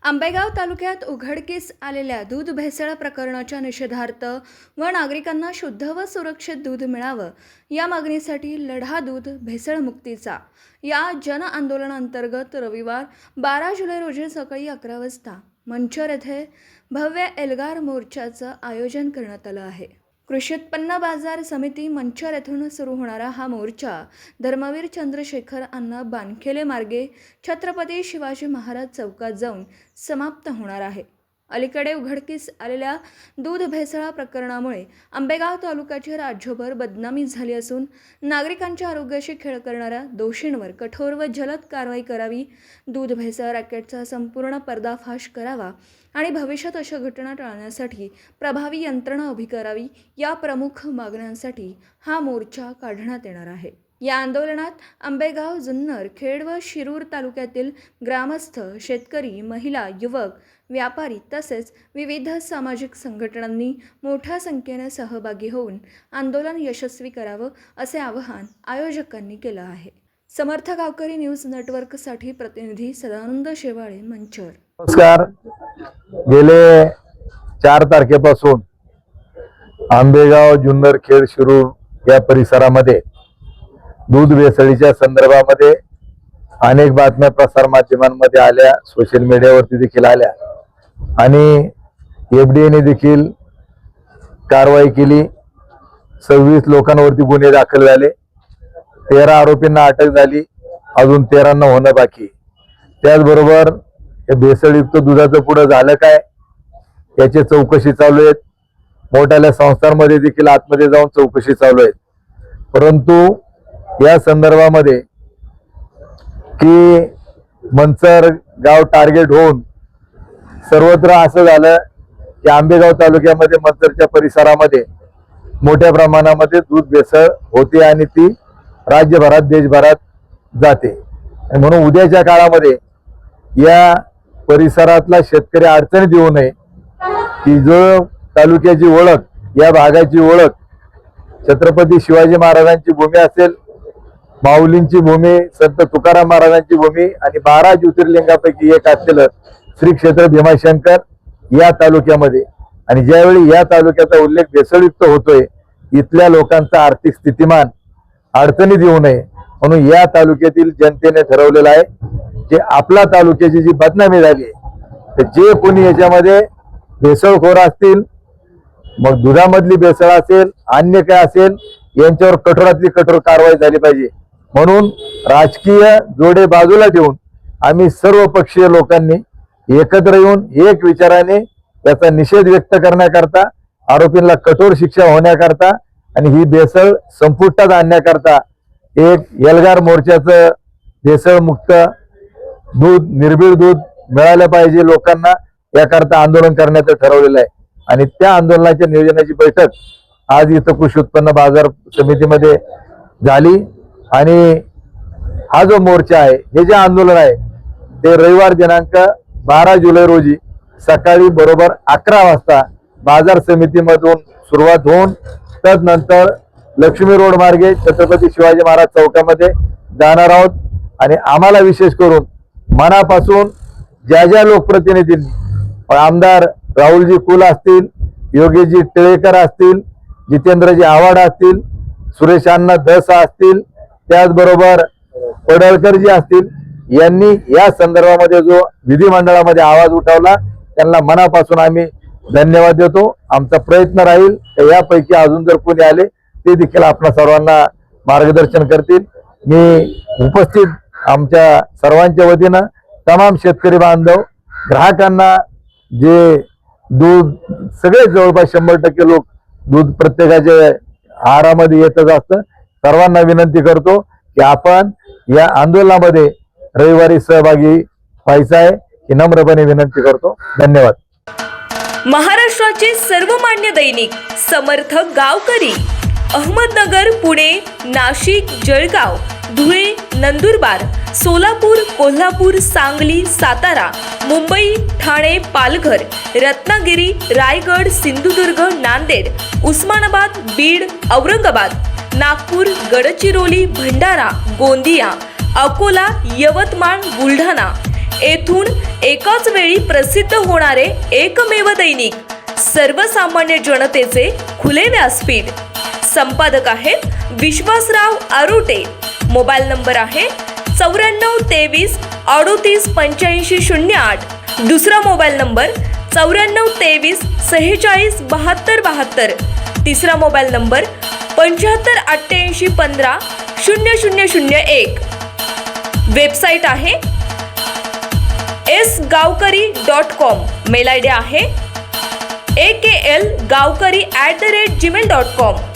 आंबेगाव तालुक्यात उघडकीस आलेल्या दूध भेसळ प्रकरणाच्या निषेधार्थ व नागरिकांना शुद्ध व सुरक्षित दूध मिळावं या मागणीसाठी लढा दूध भेसळमुक्तीचा या जन आंदोलनाअंतर्गत रविवार 12 जुलै रोजी सकाळी 11 वाजता मंचर येथे भव्य एल्गार मोर्चाचं आयोजन करण्यात आलं आहे। कृषी उत्पन्न बाजार समिती मंचर येथून सुरू होणारा हा मोर्चा धर्मवीर चंद्रशेखर अण्णा बानखेले मार्गे छत्रपती शिवाजी महाराज चौकात जाऊन समाप्त होणार आहे। अलीकडे उघडकीस आलेल्या दूध भेसळ प्रकरणामुळे आंबेगाव तालुक्याची राज्यभर बदनामी झाली असून नागरिकांच्या आरोग्याशी खेळ करणाऱ्या दोषींवर कठोर व जलद कारवाई करावी, दूध भेसळ रॅकेटचा संपूर्ण पर्दाफाश करावा आणि भविष्यात अशा घटना टाळण्यासाठी प्रभावी यंत्रणा उभी करावी या प्रमुख मागण्यांसाठी हा मोर्चा काढण्यात येणार आहे। या आंदोलनात आंबेगाव, जुन्नर, खेड व शिरूर तालुक्यातील ग्रामस्थ, शेतकरी, महिला, युवक, व्यापारी तसेच विविध सामाजिक संघटनांनी मोठ्या संख्येने सहभागी होऊन आंदोलन यशस्वी करावं असे आवाहन आयोजकांनी केलं आहे। समर्थ गावकरी न्यूज नेटवर्कसाठी प्रतिनिधी सदानंद शेवाळे, मंचर। नमस्कार। गेले 4 तारखेपासून आंबेगाव, जुन्नर, खेड, शिरूर या परिसरामध्ये दूध भेसळीच्या संदर्भामध्ये अनेक बातम्या प्रसार माध्यमांमध्ये आल्या, सोशल मीडियावरती देखील आल्या आणि एफडीएने देखील कारवाई केली। 26 लोकांवरती गुन्हे दाखल झाले, 13 आरोपींना अटक झाली, अजून 13 होणं बाकी। त्याचबरोबर हे भेसळयुक्त दुधाचं पुढे झालं काय याची चौकशी चालू आहे। मोठ्या संस्थांमध्ये देखील आतमध्ये जाऊन चौकशी चालू आहे। परंतु या संदर्भामध्ये की मंचर गाव टार्गेट होऊन सर्वत्र असं झालं की आंबेगाव तालुक्यामध्ये मंचरच्या परिसरामध्ये मोठ्या प्रमाणामध्ये दूध भेसळ होते आणि ती राज्यभरात, देशभरात जाते। म्हणून उद्याच्या काळामध्ये या परिसरातला शेतकरी अडचणीत येऊ नये, की जो तालुक्याची ओळख, या भागाची ओळख छत्रपती शिवाजी महाराजांची भूमी असेल, माऊलींची भूमी, संत तुकाराम महाराजांची भूमी आणि 12 ज्योतिर्लिंगापैकी एक असलेलं श्री क्षेत्र भीमाशंकर या तालुक्यामध्ये, आणि ज्यावेळी या तालुक्याचा उल्लेख भेसळयुक्त होतोय, इथल्या लोकांचा आर्थिक स्थितिमान अडचणीत येऊ नये म्हणून या तालुक्यातील जनतेने ठरवलेलं आहे की आपला तालुक्याची जी बदनामी झाली आहे, तर जे कोणी याच्यामध्ये भेसळखोर असतील, मग दुधामधली भेसळ असेल, अन्य काय असेल, यांच्यावर कठोरातली कठोर कारवाई झाली पाहिजे। म्हणून राजकीय जोडे बाजूला ठेवून आम्ही सर्व पक्षीय लोकांनी एकत्र येऊन एक विचाराने याचा निषेध व्यक्त करण्याकरता, आरोपींना कठोर शिक्षा होण्याकरता आणि ही भेसळ संपुष्टात आणण्याकरता एक एल्गार मोर्चाचं भेसळमुक्त दूध, निर्भीड दूध मिळालं पाहिजे लोकांना, याकरता आंदोलन करण्याचं ठरवलेलं आहे। आणि त्या आंदोलनाच्या नियोजनाची बैठक आज इथं कृषी उत्पन्न बाजार समितीमध्ये झाली आणि हा जो मोर्चा आहे, हे जे आंदोलन आहे, ते रविवार दिनांक 12 जुलै रोजी सकाळी बरोबर 11 वाजता बाजार समितीमधून सुरुवात होऊन तदनंतर लक्ष्मी रोड मार्गे छत्रपती शिवाजी महाराज चौकामध्ये जाणार आहोत। आणि आम्हाला विशेष करून मनापासून ज्या लोकप्रतिनिधींनी, आमदार राहुलजी कुल असतील, योगेशजी टिळेकर असतील, जितेंद्रजी आव्हाड असतील, सुरेश अण्णा दसा असतील, त्याचबरोबर पडळकरजी असतील, यांनी या संदर्भामध्ये जो विधिमंडळामध्ये आवाज उठवला, त्यांना मनापासून आम्ही धन्यवाद देतो। आमचा प्रयत्न राहील यापैकी अजून जर कोणी आले ते देखील आपल्या सर्वांना मार्गदर्शन करतील। मी उपस्थित आमच्या सर्वांच्या वतीनं तमाम शेतकरी बांधव, ग्राहकांना, जे दूध सगळे जवळपास 100% लोक दूध प्रत्येकाच्या आहारामध्ये येतच असतं, सर्वांना विनंती करतो की आपण या आंदोलनामध्ये रविवारी सहभागी व्हायचं आहे ही नम्रपणे विनंती करतो। धन्यवाद। महाराष्ट्राचे सर्वमान्य दैनिक समर्थ गावकरी, अहमदनगर, पुणे, नाशिक, जळगाव, धुळे, नंदुरबार, सोलापूर, कोल्हापूर, सांगली, सातारा, मुंबई, ठाणे, पालघर, रत्नागिरी, रायगड, सिंधुदुर्ग, नांदेड, उस्मानाबाद, बीड, औरंगाबाद, नागपूर, गडचिरोली, भंडारा, गोंदिया, अकोला, यवतमाळ, बुलढाणा येथून एकाच वेळी प्रसिद्ध होणारे एकमेव दैनिक, सर्वसामान्य जनतेचे खुले व्यासपीठ. संपादक आहेत विश्वासराव आरोटे. मोबाईल नंबर आहे 9423 38 8508. दुसरा मोबाईल नंबर 9423 46 72 72. तिसरा मोबाईल नंबर 75 88 15 0001. वेबसाईट आहे sgavkari.com. मेल आय डी आहे aklgavkari@gmail.com.